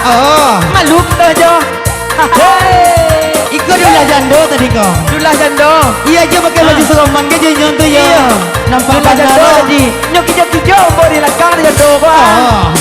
Oh, Malum tuh jo. ikut dulu jando tadi kau. Dulah jando. Iya aja pakai baju serombang ke jadi nyontoh ya. Iya. Nampak Dulah jando bandara. tadi. Nyoki jo bori lakang jando kau. Oh.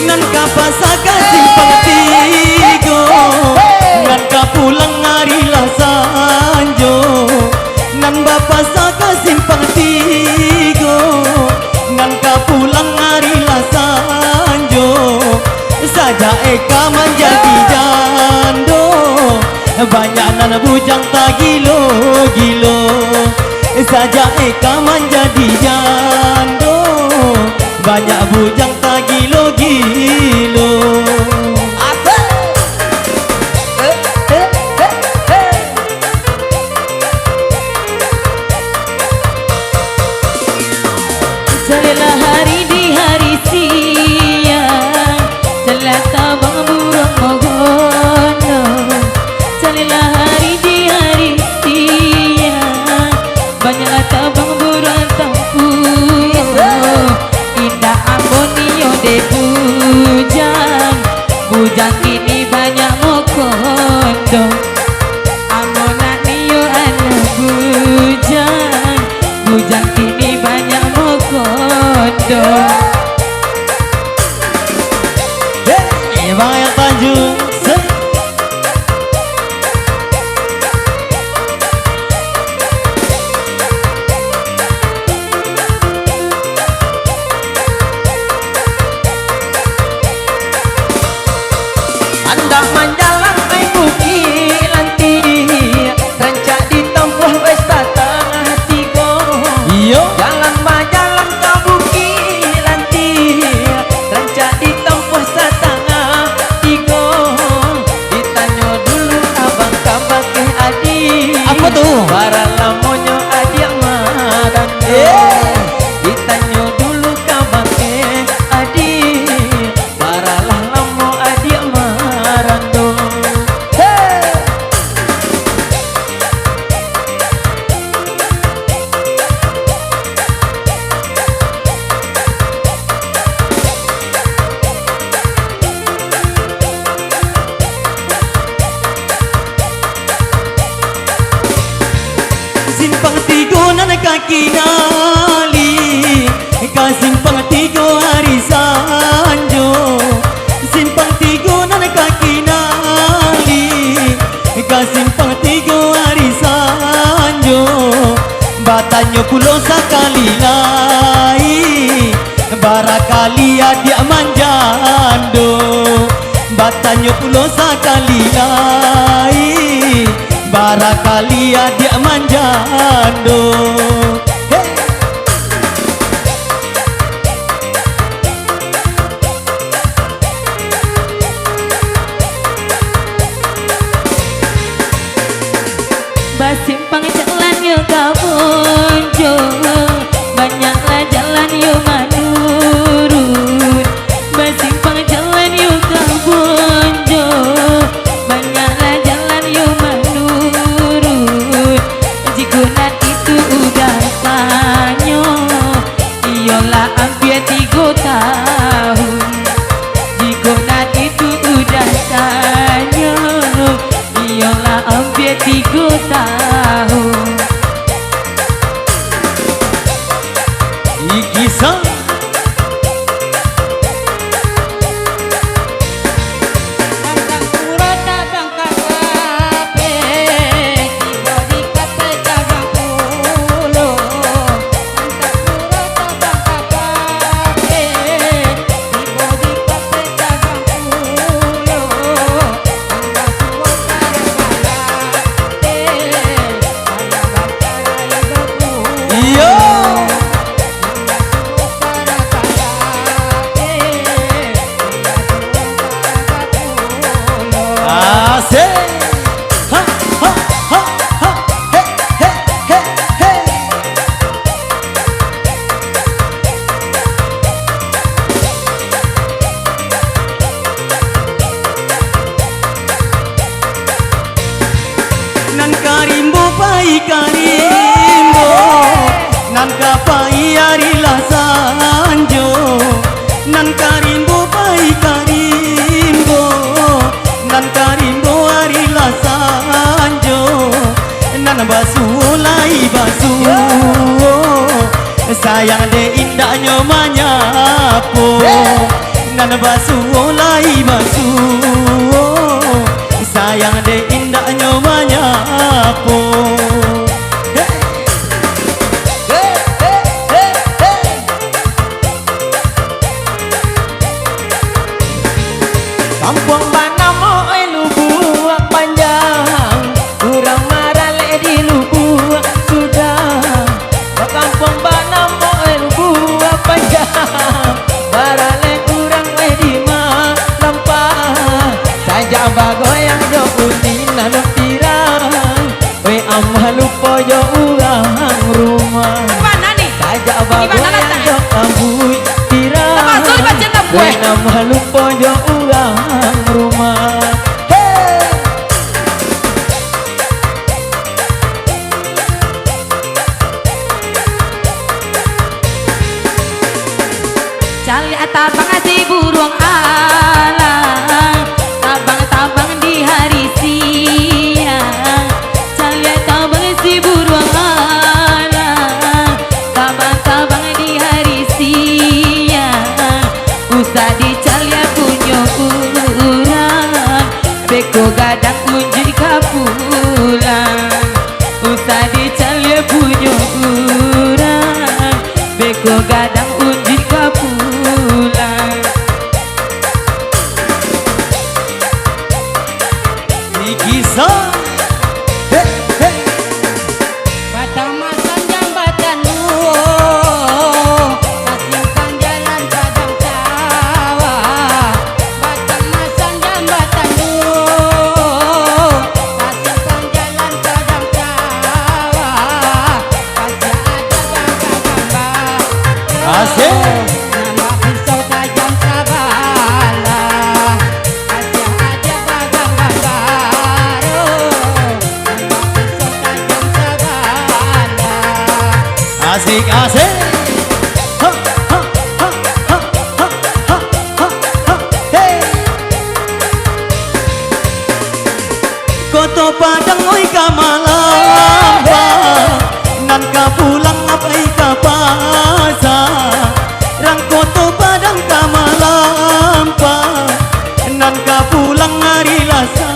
Ngan ka pasaka simpang tigo, ngan ka pulang hari lah sanjo. Ngan bapa saka simpang tigo, ngan ka pulang hari lah sanjo. Saja eka menjadi jando, banyak nan bujang tak gilo gilo. Saja eka menjadi jando, banyak bujang tak gilo gilo. Carilah hari di hari siang, celah tabang burung mogono. Carilah hari di hari siang, banyaklah tabang burung tampung. Indah amonio de bujang, bujang ini banyak mokondo. Amonanio anak bujang, bujang ini banyak mokondo. Bang yang Tanjung. Anda menjalan ai buki lanti, rancak ditempuh wes tengah tigo. Iyo. Jalan majalan ka buki lanti, rancak ditempuh setengah tigo. Ditanya dulu abang kabak ke adi. Apa tuh? Para lamonyo adi amaran. Ditanya dulu kabak ke adi. Para lamo adi amaran do. Simpang tigo nan kaki nali, ka simpang tigo hari sanjo. Simpang tigo nan kaki nali, ka simpang tigo hari sanjo. Batanyo pulau sakali lai, barakali adia manjando. Batanyo pulau sakali lai, barakali adia manjando. Hey. Basimpang jalan yo kabonjo, banyaklah jalan yo manurun. Basimpang jalan yo kabonjo, banyaklah jalan yo manurun. Jikunan itu udah karimbo nan kapai arilah sanjo nan karimbo pai karimbo nan karimbo arilah sanjo nan basu lai basu sayang de indahnya manyapo nan basu lai basu sayang de indahnya manyapo Kampung Banamo lubuak panjang kurang marale di lubuak sudah Kampung Banamo lubuak panjang marale kurang di malampah saja bagoyang do utina do tirang we amah lupa jo urang rumah Gimana nih? saja Gimana bagoyang rasanya? do ambui tirang Termasuk dibaca enggak gue? we amah lupa jo urang rumah Cali tabang si burung alang, tabang-tabang di hari siang. Cali tabang si burung alang, tabang-tabang di hari siang. Usah dicali punya kurang, beko gadang unjuk kapulang. Usah dicali punya kurang, beko gadang unjuk kapulang. Kisah Batamasan jambatan kasihkan jalan padang sawah. Batamasan jambatan kasihkan jalan padang sawah. Kasih ada gambar-gambar Asik nama pisau tajam sabalah. Kasih aja gambar-gambar nama pisau tajam sabalah. asik asik ha, ha, ha, ha, ha, ha, ha, ha, hey. Koto padang oi kamalamba nan ka pulang apai ka pasar rang koto padang kamalamba nan ka pulang hari lasa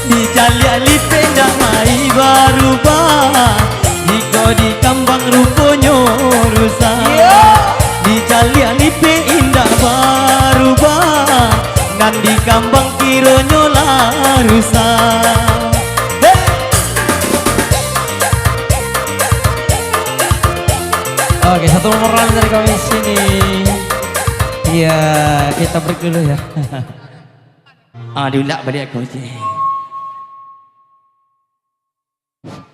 di jali penda mai baru ba iko di kambang ruponyo rusak di jali pe indah baru ba nan di kambang kironyo la rusak. Oke, satu moral dari kami sini. Iya, kita break dulu ya. Aduh lah balik aku je.